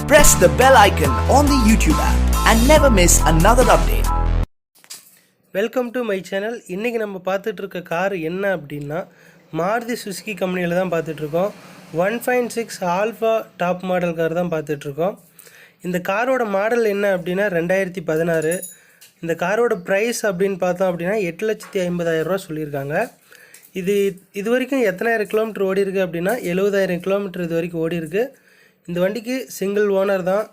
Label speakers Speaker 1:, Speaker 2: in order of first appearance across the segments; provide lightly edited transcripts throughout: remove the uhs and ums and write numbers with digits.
Speaker 1: Press the bell icon on the YouTube app and never miss another update.
Speaker 2: Welcome to my channel. இன்றைக்கி நம்ம பார்த்துட்டு இருக்க car என்ன அப்படின்னா மாருதி சுசுகி கம்பெனியில் தான் பார்த்துட்ருக்கோம். 1.6 ஆல்ஃபா டாப் மாடல் கார் தான் பார்த்துட்ருக்கோம். இந்த காரோட மாடல் என்ன அப்படின்னா 2016. இந்த காரோட ப்ரைஸ் அப்படின்னு பார்த்தோம் அப்படின்னா 8,50,000 சொல்லியிருக்காங்க. இது வரைக்கும் எத்தனாயிரம் கிலோமீட்டர் ஓடி இருக்குது அப்படின்னா 70,000 கிலோமீட்டர் இது வரைக்கும் ஓடி இருக்குது. இந்த வண்டிக்கு சிங்கிள் ஓனர் தான்.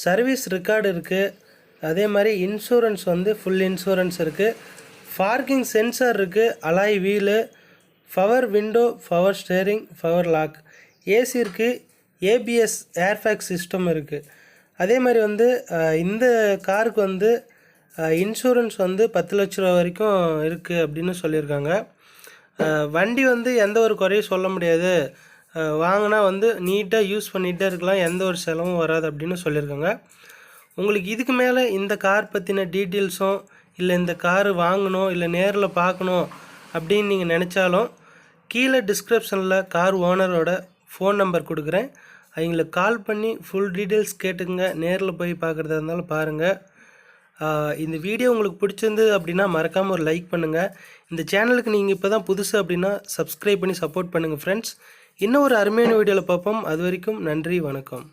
Speaker 2: சர்வீஸ் ரெக்கார்டு இருக்குது. அதே மாதிரி இன்சூரன்ஸ் வந்து ஃபுல் இன்சூரன்ஸ் இருக்குது. பார்க்கிங் சென்சார் இருக்குது. Alloy wheel, power window, power steering, power lock, AC இருக்குது. ஏபிஎஸ் ஏர்பேக் சிஸ்டம் இருக்குது. அதே மாதிரி வந்து இந்த காருக்கு வந்து இன்சூரன்ஸ் வந்து 10 லட்ச ரூபா வரைக்கும் இருக்குது அப்படின்னு சொல்லியிருக்காங்க. வண்டி வந்து எந்த ஒரு குறையும் சொல்ல முடியாது. வாங்கினா வந்து நீட்டாக யூஸ் பண்ணிகிட்டே இருக்கலாம், எந்த ஒரு செலவும் வராது அப்படின்னு சொல்லியிருக்காங்க. உங்களுக்கு இதுக்கு மேலே இந்த கார் பற்றின டீட்டெயில்ஸும் இல்லை இந்த காரு வாங்கணும் இல்லை நேரில் பார்க்கணும் அப்படின்னு நீங்கள் நினச்சாலும் கீழே டிஸ்கிரிப்ஷனில் கார் ஓனரோட ஃபோன் நம்பர் கொடுக்குறேன். அவங்களுக்கு கால் பண்ணி ஃபுல் டீட்டெயில்ஸ் கேட்டுக்குங்க. நேரில் போய் பார்க்குறதா இருந்தாலும் பாருங்கள். இந்த வீடியோ உங்களுக்கு பிடிச்சிருந்து அப்படின்னா மறக்காமல் ஒரு லைக் பண்ணுங்கள். இந்த சேனலுக்கு நீங்கள் இப்போ தான் புதுசு அப்படின்னா சப்ஸ்கிரைப் பண்ணி சப்போர்ட் பண்ணுங்கள் ஃப்ரெண்ட்ஸ். இன்னும் ஒரு அருமையான வீடியோவில் பார்ப்போம். அது வரைக்கும் நன்றி, வணக்கம்.